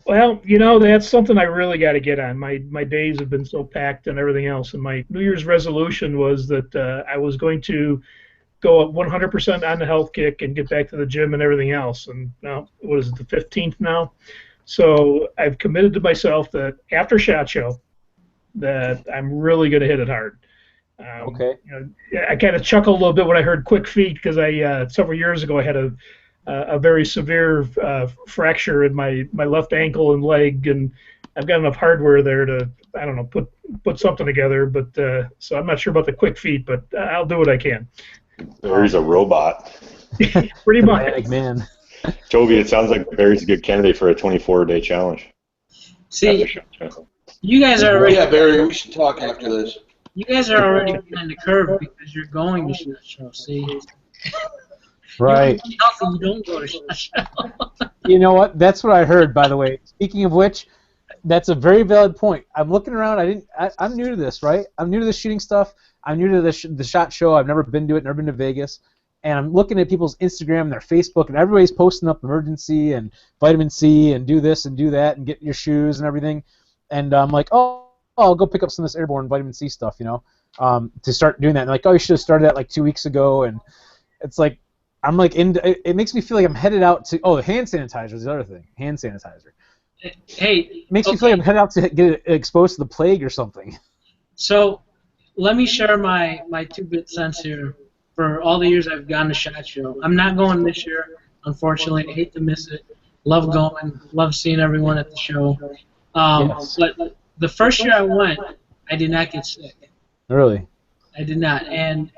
Well, that's something I really got to get on. My days have been so packed and everything else, and my New Year's resolution was that I was going to go 100% on the health kick and get back to the gym and everything else. And now, what is it, the 15th now? So I've committed to myself that after SHOT Show, that I'm really going to hit it hard. Okay. I kind of chuckled a little bit when I heard quick feet, because I several years ago I had a very severe fracture in my left ankle and leg, and I've got enough hardware there to, I don't know, put something together. But so I'm not sure about the quick feet, but I'll do what I can. Barry's a robot. Pretty much. Man. Toby, it sounds like Barry's a good candidate for a 24-day challenge. See, you guys are already. Yeah, Barry, we should talk after this. You guys are already behind the curve because you're going to SHOT Show. See. Right. You don't go to SHOT Show. You know what? That's what I heard, by the way. Speaking of which, that's a very valid point. I'm looking around. I'm new to this, right? I'm new to this shooting stuff. I'm new to the SHOT Show. I've never been to it. Never been to Vegas. And I'm looking at people's Instagram and their Facebook, and everybody's posting up emergency and vitamin C and do this and do that and get your shoes and everything. And I'm like, I'll go pick up some of this airborne vitamin C stuff, to start doing that. And like, you should have started that like 2 weeks ago. And it's like, I'm like, it makes me feel like I'm headed out to, the hand sanitizer is the other thing. Hand sanitizer. Hey. It makes me feel like I'm headed out to get exposed to the plague or something. So, let me share my 2-bit cents here. For all the years I've gone to SHOT Show, I'm not going this year, unfortunately. I hate to miss it. Love going. Love seeing everyone at the show. Yes. But the first year I went, I did not get sick. Really? I did not, and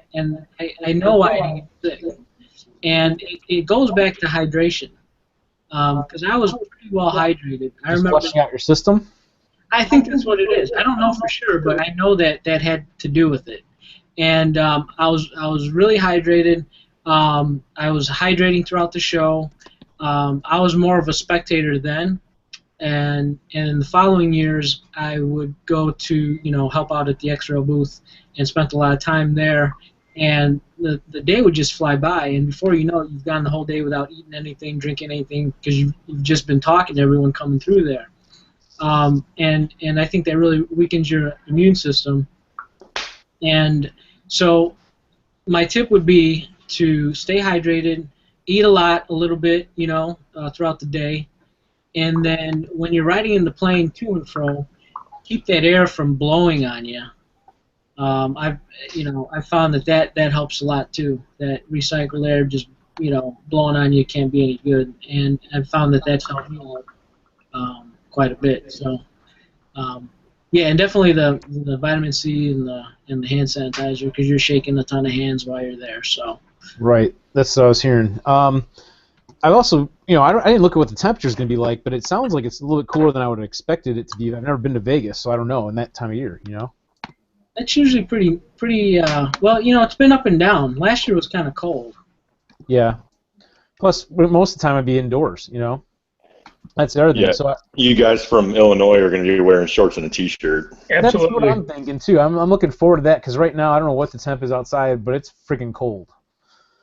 I know why I didn't get sick. And it goes back to hydration, because I was pretty well hydrated. I remember flushing out your system? I think that's what it is. I don't know for sure, but I know that had to do with it. and I was really hydrated. I was hydrating throughout the show. I was more of a spectator then, and in the following years, I would go to help out at the X-Rail booth and spent a lot of time there. And the day would just fly by, and before you know it, you've gone the whole day without eating anything, drinking anything, because you've just been talking to everyone coming through there. And I think that really weakens your immune system. And so my tip would be to stay hydrated, eat a little bit, throughout the day, and then when you're riding in the plane to and fro, keep that air from blowing on you. I've found that helps a lot too. That recycled air just blowing on you can't be any good, and I've found that that's helped me out quite a bit. So yeah, and definitely the vitamin C and the hand sanitizer, because you're shaking a ton of hands while you're there. So right, that's what I was hearing. I've also, I didn't look at what the temperature is going to be like, but it sounds like it's a little bit cooler than I would have expected it to be. I've never been to Vegas, so I don't know in that time of year, That's usually pretty. Well, it's been up and down. Last year was kind of cold. Yeah. Plus, most of the time I'd be indoors. That's the other thing. Yeah. So You guys from Illinois are going to be wearing shorts and a t-shirt. that's Absolutely. what I'm thinking too. I'm looking forward to that because right now I don't know what the temp is outside, but it's freaking cold.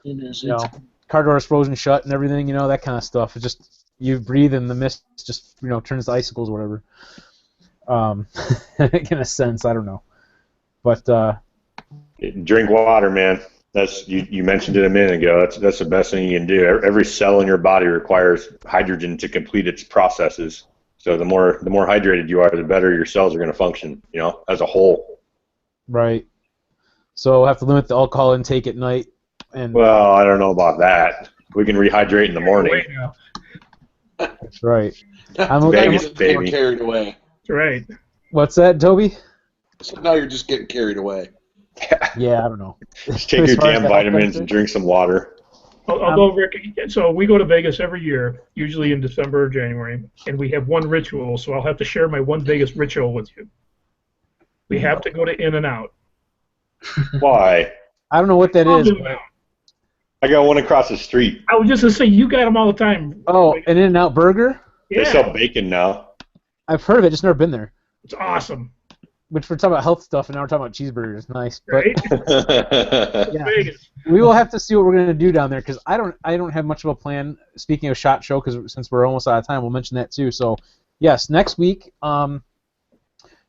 It is. Car doors frozen shut and everything. That kind of stuff. It's just you breathe and the mist just turns to icicles or whatever. In a sense, I don't know. But Drink water, man. That's you mentioned it a minute ago. That's the best thing you can do. Every cell in your body requires hydrogen to complete its processes. So the more hydrated you are, the better your cells are going to function. As a whole. Right. So we'll have to limit the alcohol intake at night. And well, I don't know about that. We can rehydrate in the morning. That's right. I'm Vegas, getting baby. carried away. That's right. What's that, Toby? So now you're just getting carried away. Yeah, I don't know. Just take your damn vitamins and drink some water. I'll go, Rick. So we go to Vegas every year, usually in December or January, and we have one ritual. So I'll have to share my one Vegas ritual with you. We have to go to In-N-Out. Why? I don't know what that is. I got one across the street. I was just going to say, you got them all the time. Oh, an In-N-Out burger? Yeah. They sell bacon now. I've heard of it, just never been there. It's awesome. Which we're talking about health stuff, and now we're talking about cheeseburgers. Nice, but Right? yeah. Vegas. We will have to see what we're going to do down there because I don't have much of a plan. Speaking of SHOT Show, because since we're almost out of time, we'll mention that too. So yes, next week. I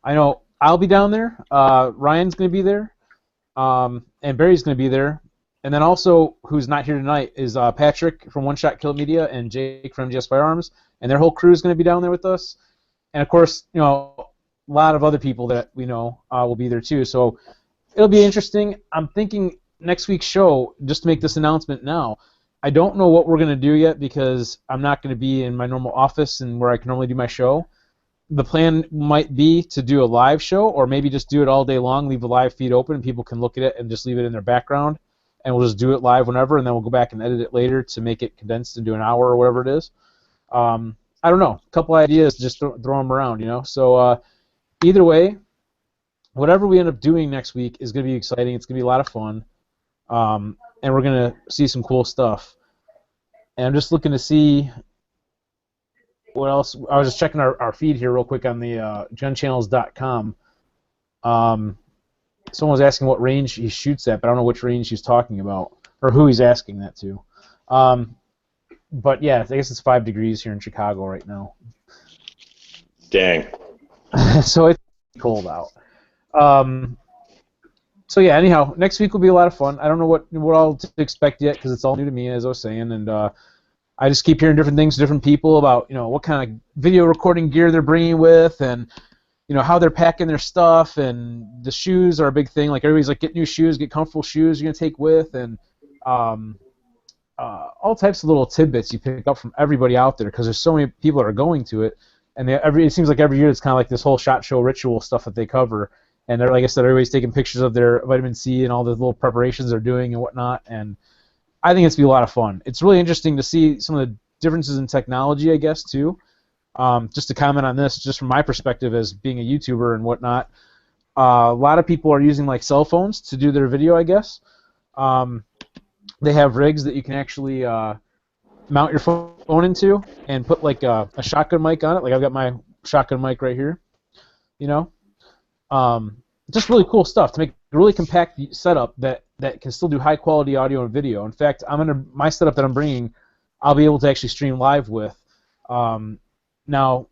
know I'll be down there. Ryan's going to be there, and Barry's going to be there, and then also who's not here tonight is Patrick from One Shot Kill Media and Jake from MGS Firearms, and their whole crew is going to be down there with us, and of course a lot of other people that we know will be there too. So it'll be interesting. I'm thinking next week's show, just to make this announcement now, I don't know what we're going to do yet because I'm not going to be in my normal office and where I can normally do my show. The plan might be to do a live show or maybe just do it all day long, leave the live feed open, and people can look at it and just leave it in their background, and we'll just do it live whenever, and then we'll go back and edit it later to make it condensed into an hour or whatever it is. I don't know. A couple ideas, just throw them around, So either way, whatever we end up doing next week is going to be exciting. It's going to be a lot of fun, and we're going to see some cool stuff. And I'm just looking to see what else. I was just checking our feed here real quick on the gunchannels.com. Someone was asking what range he shoots at, but I don't know which range he's talking about or who he's asking that to. But yeah, I guess it's 5 degrees here in Chicago right now. Dang. So it's cold out. So yeah, anyhow, next week will be a lot of fun. I don't know what all to expect yet because it's all new to me, as I was saying, and I just keep hearing different things, different people about what kind of video recording gear they're bringing with, and how they're packing their stuff, and the shoes are a big thing. Like everybody's like, get new shoes, get comfortable shoes you're gonna take with, and all types of little tidbits you pick up from everybody out there because there's so many people that are going to it. And it seems like every year it's kind of like this whole SHOT Show ritual stuff that they cover. And like I said, everybody's taking pictures of their vitamin C and all the little preparations they're doing and whatnot. And I think it's going to be a lot of fun. It's really interesting to see some of the differences in technology, I guess, too. Just to comment on this, just from my perspective as being a YouTuber and whatnot, a lot of people are using like cell phones to do their video, I guess. They have rigs that you can actually mount your phone into and put like a shotgun mic on it. Like I've got my shotgun mic right here. You know, just really cool stuff to make a really compact setup that can still do high quality audio and video. In fact, my setup that I'm bringing, I'll be able to actually stream live with. Now,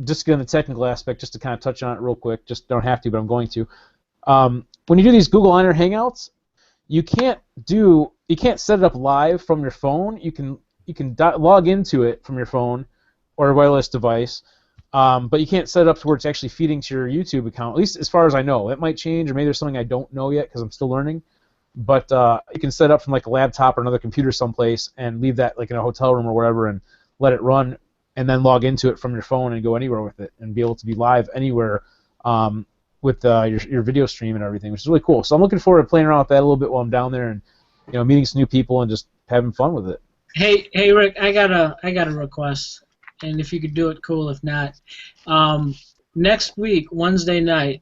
just to get in the technical aspect, just to kind of touch on it real quick, just don't have to, but I'm going to. When you do these Google Honor Hangouts, you can't set it up live from your phone. You can log into it from your phone or a wireless device, but you can't set it up to where it's actually feeding to your YouTube account. At least as far as I know, it might change, or maybe there's something I don't know yet because I'm still learning. But you can set it up from like a laptop or another computer someplace and leave that like in a hotel room or wherever and let it run, and then log into it from your phone and go anywhere with it and be able to be live anywhere with your video stream and everything, which is really cool. So I'm looking forward to playing around with that a little bit while I'm down there and meeting some new people and just having fun with it. Hey Rick, I got a request, and if you could do it, cool. If not, next week Wednesday night,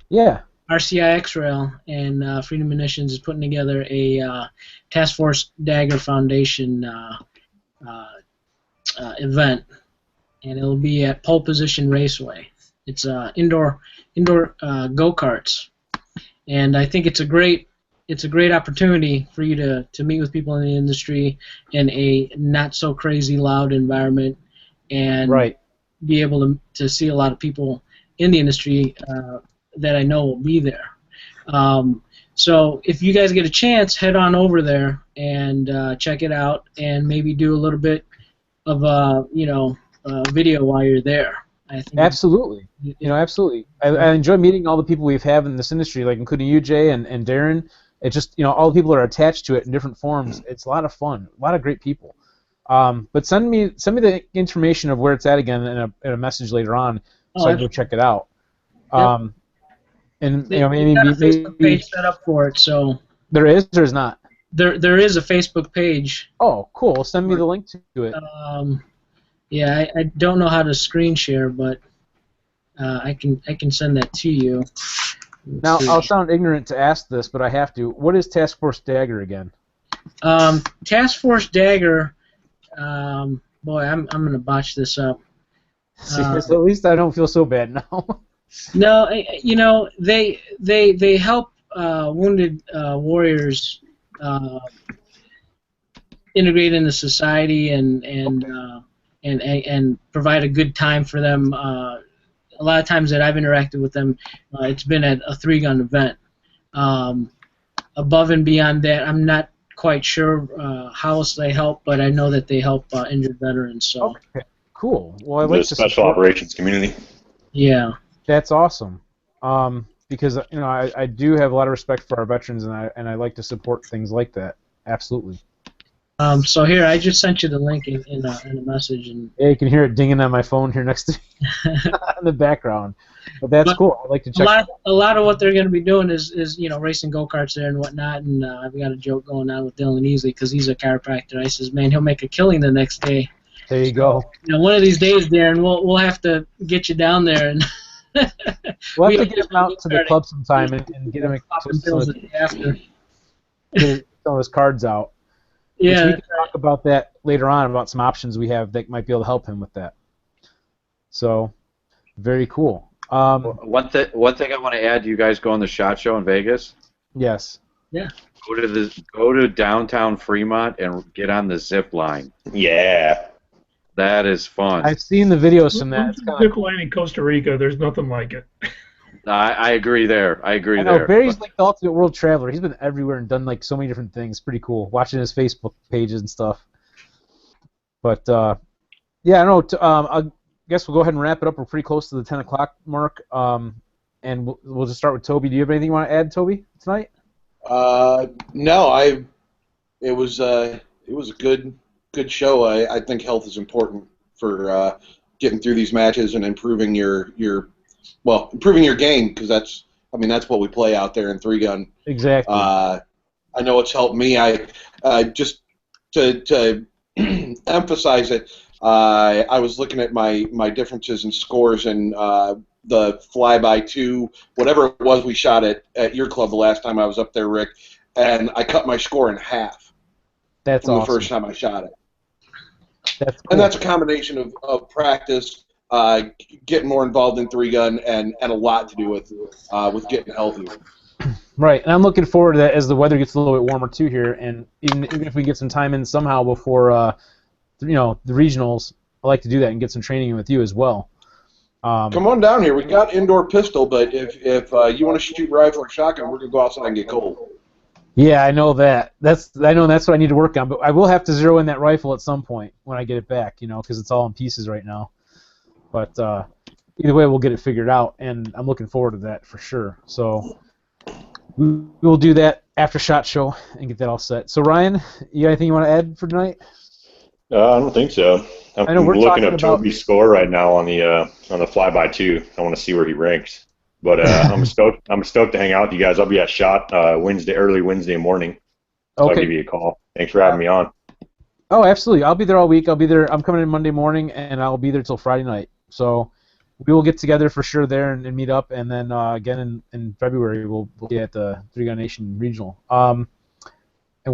yeah, RCI X-Rail and Freedom Munitions is putting together a Task Force Dagger Foundation event, and it'll be at Pole Position Raceway. It's indoor go-karts, and I think it's a great opportunity for you to meet with people in the industry in a not so crazy loud environment, and be able to see a lot of people in the industry that I know will be there. So if you guys get a chance, head on over there and check it out, and maybe do a little bit of video while you're there. I think absolutely. Absolutely. I enjoy meeting all the people we've had in this industry, like including you, Jay, and Darren. It's just, all the people that are attached to it in different forms. It's a lot of fun, a lot of great people. But send me the information of where it's at again in a message later on, so I can go check it out. Yep. And maybe got a Facebook page set up for it, so there is or is not? There is a Facebook page. Oh, cool. Send me the link to it. Yeah, I don't know how to screen share, but I can send that to you. Now, I'll sound ignorant to ask this, but I have to. What is Task Force Dagger again? Task Force Dagger. Boy, I'm gonna botch this up. At least I don't feel so bad now. No, they help wounded warriors integrate into society and provide a good time for them. A lot of times that I've interacted with them, it's been at a 3-gun event. Above and beyond that, I'm not quite sure how else they help, but I know that they help injured veterans. So okay, cool. Well, I like the special operations community. Yeah, that's awesome. Because I do have a lot of respect for our veterans, and I like to support things like that. Absolutely. So here, I just sent you the link in a message, and yeah, you can hear it dinging on my phone here next to me in the background. But that's cool. I'd like to check. A lot of what they're going to be doing is racing go-karts there and whatnot. And I've got a joke going on with Dylan Easley because he's a chiropractor. I says, man, he'll make a killing the next day. There you go. One of these days, Darren, we'll have to get you down there and. We'll have to get him out to the club sometime and get him get some of his cards out. Yeah, we can talk about that later on, about some options we have that might be able to help him with that. So, very cool. One thing I want to add: you guys go on the SHOT Show in Vegas? Yes. Yeah. Go to downtown Fremont and get on the zip line. Yeah. That is fun. I've seen the videos from that. Zip line in Costa Rica, there's nothing like it. I agree there. I agree there. Barry's like the ultimate world traveler. He's been everywhere and done like so many different things. Pretty cool. Watching his Facebook pages and stuff. But yeah, I don't know. I guess we'll go ahead and wrap it up. We're pretty close to the 10 o'clock mark. And we'll just start with Toby. Do you have anything you want to add, Toby, tonight? No. It was a good show. I think health is important for getting through these matches and improving your game, because that's what we play out there in 3-gun. Exactly. I know it's helped me. I just to emphasize it. I was looking at my differences in scores, and the fly-by-2, whatever it was we shot at your club the last time I was up there, Rick, and I cut my score in half. That's from awesome. the first time I shot it. That's cool. And that's a combination of practice, getting more involved in three-gun, and a lot to do with getting healthier. Right, and I'm looking forward to that as the weather gets a little bit warmer too here, and even if we get some time in somehow before, the regionals, I like to do that and get some training in with you as well. Come on down here. We got indoor pistol, but if you want to shoot rifle or shotgun, we're gonna go outside and get cold. Yeah, I know that. I know that's what I need to work on, but I will have to zero in that rifle at some point when I get it back, because it's all in pieces right now. But either way, we'll get it figured out, and I'm looking forward to that for sure. So we will do that after SHOT Show and get that all set. So Ryan, you got anything you want to add for tonight? I don't think so. I'm looking up Toby's score right now on the fly-by-2. I want to see where he ranks. But I'm stoked to hang out with you guys. I'll be at SHOT early Wednesday morning. So Okay. I'll give you a call. Thanks for having me on. Oh, absolutely. I'll be there all week. I'm coming in Monday morning, and I'll be there till Friday night. So we will get together for sure there and meet up, and then again in February we'll be at the Three Gun Nation Regional. And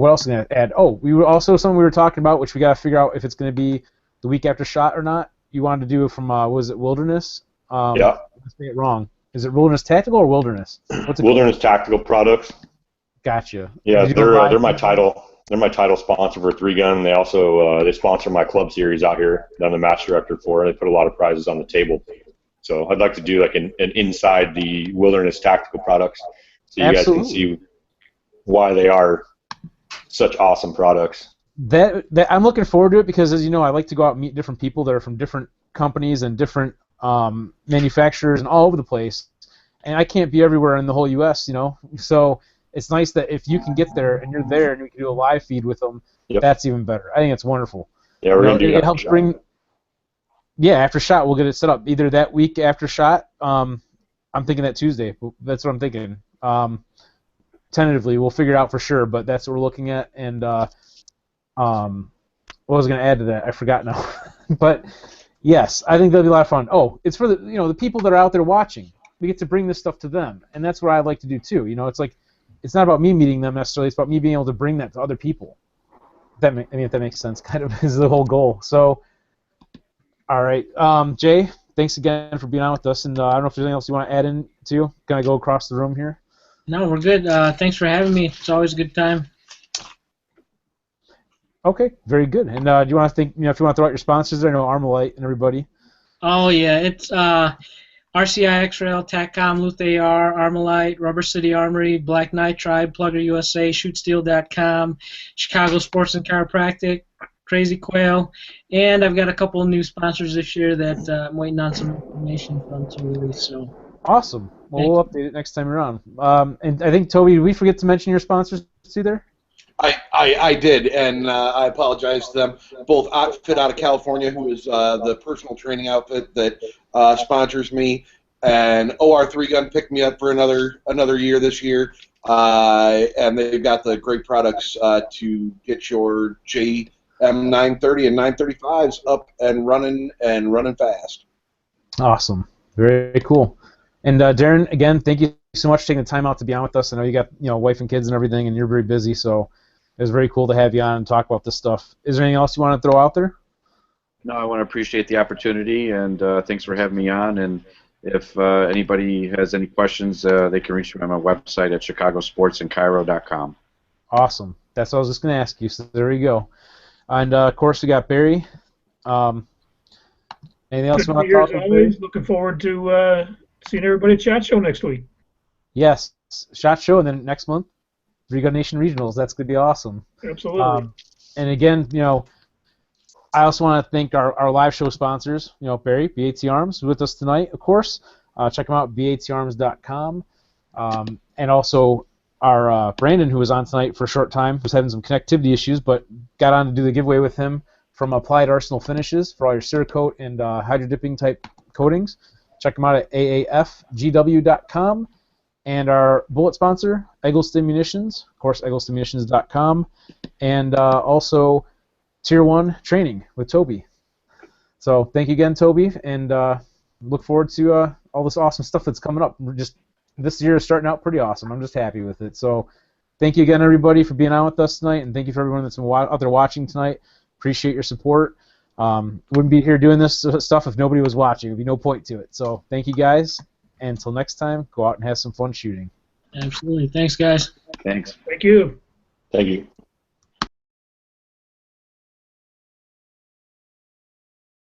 what else am I going to add? Oh, we were talking about, which we got to figure out if it's going to be the week after SHOT or not. You wanted to do it from was it Wilderness? Yeah. Let's say it wrong. Is it Wilderness Tactical or Wilderness? What's it Wilderness Tactical Products. Gotcha. Yeah, they're my title. They're my title sponsor for Three Gun. They also they sponsor my club series out here that I'm the match director for. They put a lot of prizes on the table. So I'd like to do like an inside the Wilderness Tactical Products, so you guys can see why they are such awesome products. That I'm looking forward to it because, as you know, I like to go out and meet different people that are from different companies and different manufacturers and all over the place. And I can't be everywhere in the whole U.S., So it's nice that if you can get there and you're there and we can do a live feed with them, that's even better. I think it's wonderful. Yeah, we're gonna do that. It helps bring. Yeah, after SHOT, we'll get it set up. Either that week after SHOT, I'm thinking that Tuesday. That's what I'm thinking. Tentatively, we'll figure it out for sure, but that's what we're looking at. And what was I going to add to that? I forgot now. But yes, I think that'll be a lot of fun. Oh, it's for the people that are out there watching. We get to bring this stuff to them, and that's what I like to do too. It's like it's not about me meeting them necessarily. It's about me being able to bring that to other people. If that makes sense, kind of is the whole goal. So. All right, Jay, thanks again for being on with us, and I don't know if there's anything else you want to add in to. Can I go across the room here? No, we're good. Thanks for having me. It's always a good time. Okay, very good. And do you want to think, if you want to throw out your sponsors there, I know Armalite and everybody. Oh yeah, it's RCI X-Rail, TACCOM, Luth AR, Armalite, Rubber City Armory, Black Knight Tribe, Plugger USA, ShootSteel.com, Chicago Sports and Chiropractic, Crazy Quail, and I've got a couple of new sponsors this year that I'm waiting on some information from to release. So awesome. Well, we'll update it next time around. And I think, Toby, did we forget to mention your sponsors too there? I did, and I apologize to them. Both Outfit out of California, who is the personal training outfit that sponsors me, and OR3 Gun picked me up for another year this year, and they've got the great products to get your M930 and 935s up and running fast. Awesome. Very cool. And Darren, again, thank you so much for taking the time out to be on with us. I know you got wife and kids and everything, and you're very busy, so it was very cool to have you on and talk about this stuff. Is there anything else you want to throw out there? No, I want to appreciate the opportunity, and thanks for having me on. And if anybody has any questions, they can reach me on my website at chicagosportsandcairo.com. Awesome. That's what I was just going to ask you, so there you go. And, of course, we got Barry. Anything else you want to talk about? Always looking forward to seeing everybody at SHOT Show next week. Yes, SHOT Show, and then next month, Three Gun Nation Regionals. That's going to be awesome. Absolutely. And again, I also want to thank our live show sponsors, Barry, BAT Arms, with us tonight, of course. Check them out, batarms.com. And also our Brandon, who was on tonight for a short time, was having some connectivity issues, but got on to do the giveaway with him from Applied Arsenal Finishes for all your Cerakote and hydro dipping type coatings. Check them out at aafgw.com. And our bullet sponsor, Eggleston Munitions, of course, egglestonmunitions.com. And also Tier 1 Training with Toby. So thank you again, Toby, and look forward to all this awesome stuff that's coming up. This year is starting out pretty awesome. I'm just happy with it. So thank you again, everybody, for being on with us tonight, and thank you for everyone that's been out there watching tonight. Appreciate your support. Wouldn't be here doing this stuff if nobody was watching. There'd be no point to it. So thank you, guys. And until next time, go out and have some fun shooting. Absolutely. Thanks, guys. Thanks. Thank you. Thank you.